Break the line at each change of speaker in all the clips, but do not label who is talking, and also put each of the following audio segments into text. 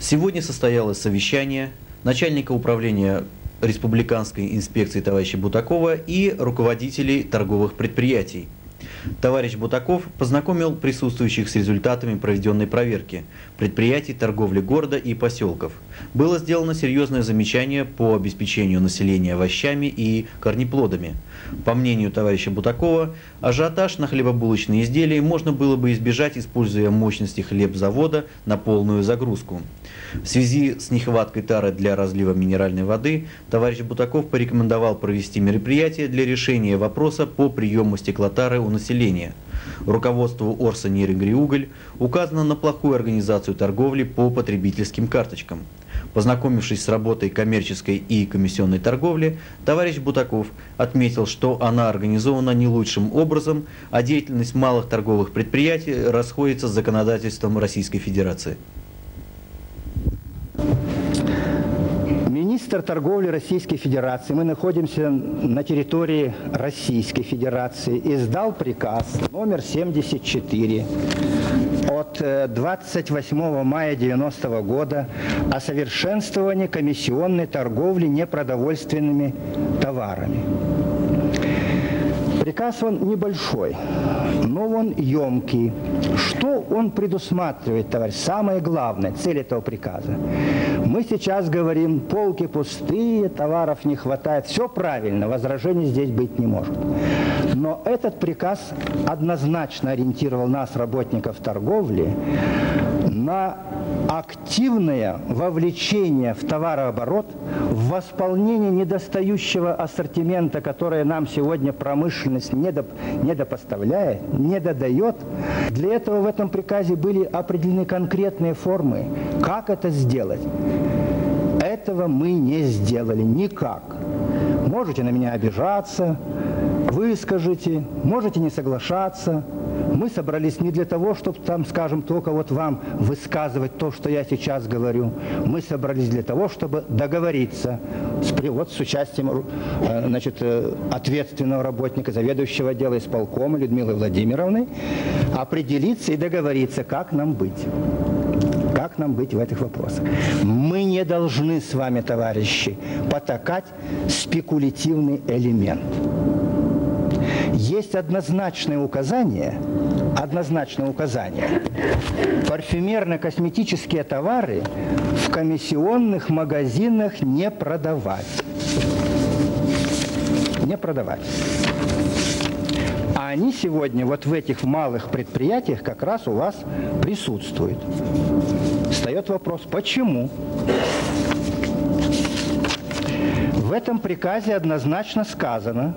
Сегодня состоялось совещание начальника управления Республиканской инспекции товарища Бутакова и руководителей торговых предприятий. Товарищ Бутаков познакомил присутствующих с результатами проведенной проверки предприятий торговли города и поселков. Было сделано серьезное замечание по обеспечению населения овощами и корнеплодами. По мнению товарища Бутакова, ажиотаж на хлебобулочные изделия можно было бы избежать, используя мощности хлебзавода на полную загрузку. В связи с нехваткой тары для разлива минеральной воды, товарищ Бутаков порекомендовал провести мероприятие для решения вопроса по приему стеклотары у населения. Руководству Орса Нерегриуголь указано на плохую организацию торговли по потребительским карточкам. Познакомившись с работой коммерческой и комиссионной торговли, товарищ Бутаков отметил, что она организована не лучшим образом, а деятельность малых торговых предприятий расходится с законодательством Российской Федерации.
Министр торговли Российской Федерации, мы находимся на территории Российской Федерации, издал приказ номер 74 от 28 мая 1990 года о совершенствовании комиссионной торговли непродовольственными товарами. Приказ он небольшой, но он емкий. Что он предусматривает, товарищ? Самое главное, цель этого приказа. Мы сейчас говорим, полки пустые, товаров не хватает. Все правильно, возражений здесь быть не может. Но этот приказ однозначно ориентировал нас, работников торговли, на активное вовлечение в товарооборот, в восполнение недостающего ассортимента, которое нам сегодня промышленность недопоставляет, не додает. Для этого в этом приказе были определены конкретные формы. Как это сделать? Этого мы не сделали никак. Можете на меня обижаться, выскажите, можете не соглашаться. Мы собрались не для того, чтобы там, скажем, только вот вам высказывать то, что я сейчас говорю. Мы собрались для того, чтобы договориться с участием ответственного работника, заведующего отдела исполкома Людмилы Владимировны, определиться и договориться, как нам быть. Как нам быть в этих вопросах? Мы не должны с вами, товарищи, потакать спекулятивный элемент. Есть однозначное указание, парфюмерно-косметические товары в комиссионных магазинах не продавать. Не продавать. А они сегодня вот в этих малых предприятиях как раз у вас присутствуют. Встает вопрос, почему? В этом приказе однозначно сказано,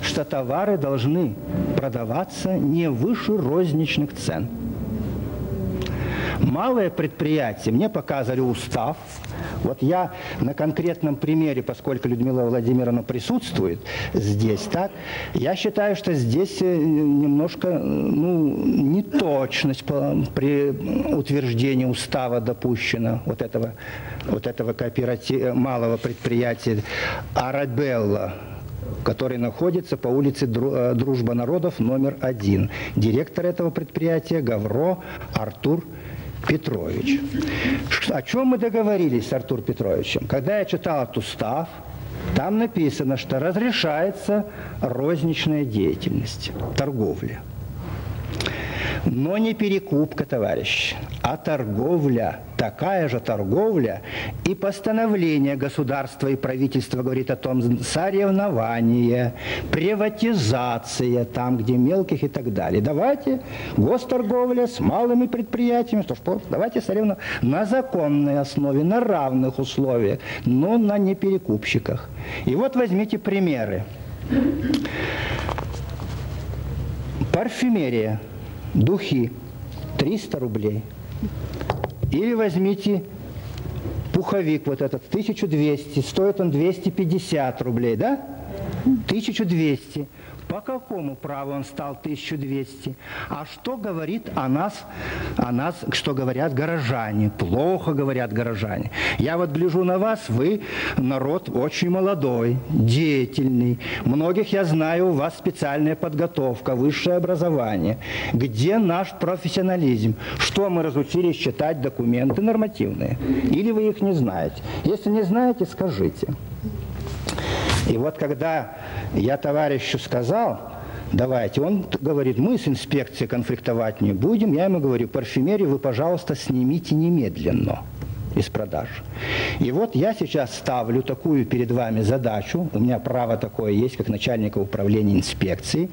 что товары должны продаваться не выше розничных цен. Малое предприятие, мне показывали устав. Вот я на конкретном примере, поскольку Людмила Владимировна присутствует здесь, так, я считаю, что здесь немножко неточность при утверждении устава допущена вот этого малого предприятия Арабелла, который находится по улице Дружба народов, номер 1. Директор этого предприятия Гавро Артур Петрович. О чем мы договорились с Артуром Петровичем? Когда я читал этот устав, там написано, что разрешается розничная деятельность, торговля. Но не перекупка, товарищи, а торговля, такая же торговля. И постановление государства и правительства говорит о том, соревнование, приватизация, там, где мелких и так далее. Давайте госторговля с малыми предприятиями, давайте соревноваться на законной основе, на равных условиях, но на неперекупщиках. И вот возьмите примеры. Парфюмерия. Духи 300 рублей. Или возьмите пуховик вот этот 1200, стоит он 250 рублей, да? 1200. По какому праву он стал 1200? А что говорит о нас, что говорят горожане? Плохо говорят горожане. Я вот гляжу на вас, вы народ очень молодой, деятельный. Многих я знаю, у вас специальная подготовка, высшее образование. Где наш профессионализм? Что мы разучились читать документы нормативные? Или вы их не знаете? Если не знаете, скажите. И вот когда я товарищу сказал, давайте, он говорит, мы с инспекцией конфликтовать не будем. Я ему говорю, парфюмерию вы, пожалуйста, снимите немедленно из продаж. И вот я сейчас ставлю такую перед вами задачу, у меня право такое есть, как начальника управления инспекции,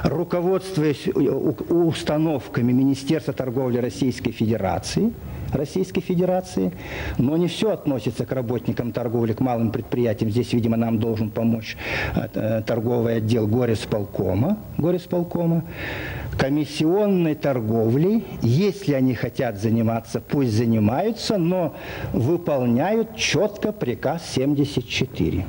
руководствуясь установками Министерства торговли Российской Федерации, но не все относится к работникам торговли, к малым предприятиям. Здесь, видимо, нам должен помочь торговый отдел горисполкома, комиссионной торговлей. Если они хотят заниматься, пусть занимаются, но выполняют четко приказ 74.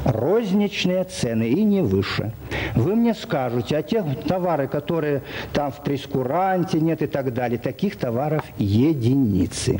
Розничные цены и не выше. Вы мне скажете, а те товары, которые там в прейскуранте нет и так далее, таких товаров единицы.